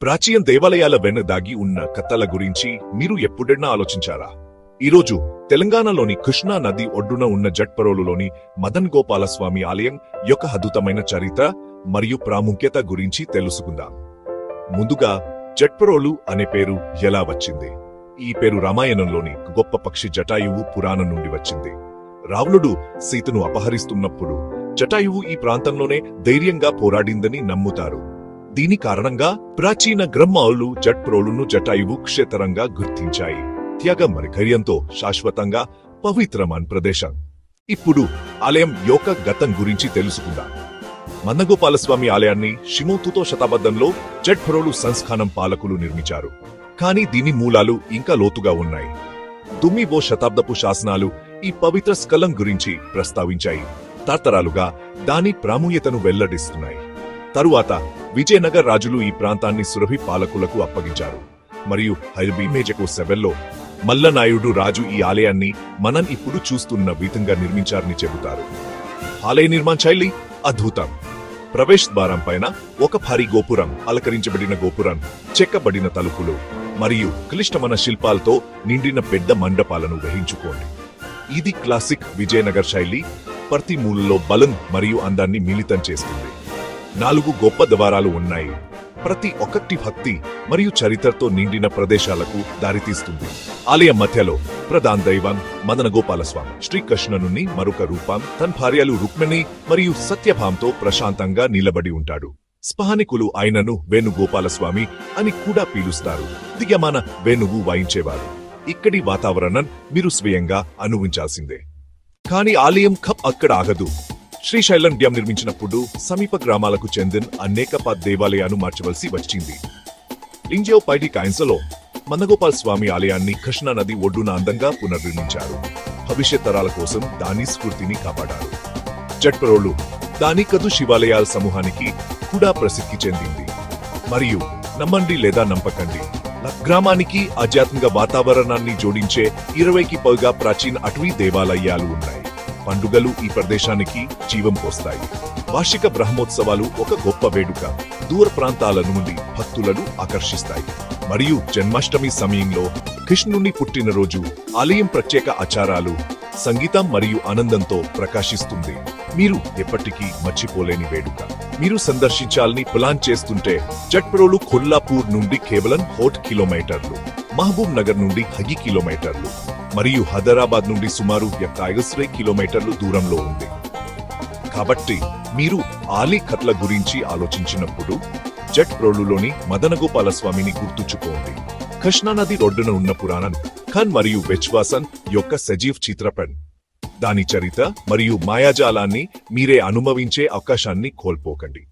ప్రాచీన దేవాలయాల వెన్న దాగి ఉన్న కథల గురించి మీరు ఎప్పుడైనా ఆలోచించారా? ఈరోజు తెలంగాణలోని కృష్ణా నది ఒడ్డున ఉన్న జట్పరోలులోని మదన్ గోపాలస్వామి ఆలయం యొక్క అద్భుతమైన చరిత్ర మరియు ప్రాముఖ్యత గురించి తెలుసుకుందాం. ముందుగా జట్పరోలు అనే పేరు ఎలా వచ్చింది? ఈ పేరు రామాయణంలోని గొప్ప పక్షి జటాయువు పురాణం నుండి వచ్చింది. రావణుడు సీతను అపహరిస్తున్నప్పుడు జటాయువు ఈ ప్రాంతంలోనే ధైర్యంగా పోరాడిందని నమ్ముతారు. దీని కారణంగా ప్రాచీన గ్రంథాలు జట్పరోలును జటాయువు క్షేత్రంగా గుర్తించాయి. త్యాగం మరియు ధైర్యంతో శాశ్వతంగా పవిత్రమైన ప్రదేశం. ఇప్పుడు ఆలయం యొక్క గతం గురించి తెలుసుకుందాం. మన్నగోపాలస్వామి ఆలయాన్ని 13వ శతాబ్దంలో జట్పరోలు సంస్థానం పాలకులు నిర్మించారు. కానీ దీని మూలాలు ఇంకా లోతుగా ఉన్నాయి. 9వ శతాబ్దపు శాసనాలు ఈ పవిత్ర స్థలం గురించి ప్రస్తావించాయి. తరతరాలుగా దాని ప్రాముఖ్యతను వెల్లడిస్తున్నాయి. తరువాత విజయనగర రాజులు ఈ ప్రాంతాన్ని సురభి పాలకులకు అప్పగించారు మరియు హైబీ మేజకు 7లో మల్లనాయుడు రాజు ఈ ఆలయాన్ని మనం ఇప్పుడు చూస్తున్న విధంగా నిర్మించారని చెబుతారు. ఆలయ నిర్మాణ శైలి అద్భుతం. ప్రవేశ ద్వారం పైన ఒక భారీ గోపురం, అలంకరించబడిన గోపురం, చెక్కబడిన తలుపులు మరియు క్లిష్టమైన శిల్పాలతో నిండిన పెద్ద మండపాలను గ్రహించుకోండి. ఇది క్లాసిక్ విజయనగర శైలి. ప్రతి మూలలో బలం మరియు అందాన్ని మిళితం చేస్తుంది. 4 గొప్ప ద్వారాలు ఉన్నాయి. ప్రతి ఒక్కటి భక్తి మరియు చరిత్రతో నిండిన ప్రదేశాలకు దారితీస్తుంది. ఆలయం మధ్యలో ప్రధాన దైవం మదనగోపాలస్వామి శ్రీకృష్ణుని మరొక రూపం తన భార్యలు రుక్మిణి మరియు సత్యభామతో ప్రశాంతంగా నిలబడి ఉంటాడు. స్థానికులు ఆయనను వేణుగోపాలస్వామి అని కూడా పిలుస్తారు. దిగమాన వేణువు వాయించేవారు. ఇక్కడి వాతావరణం మీరు స్వయంగా అనుభవించాల్సిందే. కానీ ఆలయం అక్కడ ఆగదు. శ్రీశైలం డ్యాం నిర్మించినప్పుడు సమీప గ్రామాలకు చెందిన అనేక దేవాలయాలను మార్చవలసి వచ్చింది. లింజోపైడి కాయిన్స్లో మన్నగోపాల స్వామి ఆలయాన్ని కృష్ణా నది ఒడ్డున అందంగా పునర్నిర్మించారు. భవిష్యత్ తరాల కోసం దాని స్ఫూర్తిని కాపాడారు. జట్పరోలు దాని కదు శివాలయాల సమూహానికి కూడా ప్రసిద్ధి చెందింది. మరియు నమ్మండి లేదా నమ్మకండి, గ్రామానికి ఆధ్యాత్మిక వాతావరణాన్ని జోడించే 20కి పైగా ప్రాచీన అటవీ దేవాలయాలు ఉన్నాయి. పండుగలు ఈ ప్రదేశానికి జీవం పోస్తాయి. వార్షిక బ్రహ్మోత్సవాలు ఒక గొప్ప వేడుక. దూర ప్రాంతాల నుండి భక్తులను ఆకర్షిస్తాయి. మరియు జన్మాష్టమి సమయంలో కృష్ణుని పుట్టినరోజు ఆలయం ప్రత్యేక ఆచారాలు, సంగీతం మరియు ఆనందంతో ప్రకాశిస్తుంది. మీరు ఎప్పటికీ మర్చిపోలేని వేడుక. మీరు సందర్శించాలని ప్లాన్ చేస్తుంటే జట్పరోలు కొల్లాపూర్ నుండి కేవలం 8 కిలోమీటర్లు, మహబూబ్ నగర్ నుండి 10 కిలోమీటర్లు మరియు హైదరాబాద్ నుండి సుమారు 53 కిలోమీటర్లు దూరంలో ఉంది. కాబట్టి మీరు ఆలయ కథల గురించి ఆలోచించినప్పుడు జట్పరోలులోని మదనగోపాలస్వామిని గుర్తుంచుకోండి. కృష్ణా నది ఒడ్డున ఉన్న పురాణం ఖన్ మరియు విశ్వాసం యొక్క సజీవ చిత్రపటం. దాని చరిత్ర మరియు మాయాజాలాన్ని మీరే అనుభవించే అవకాశాన్ని కోల్పోకండి.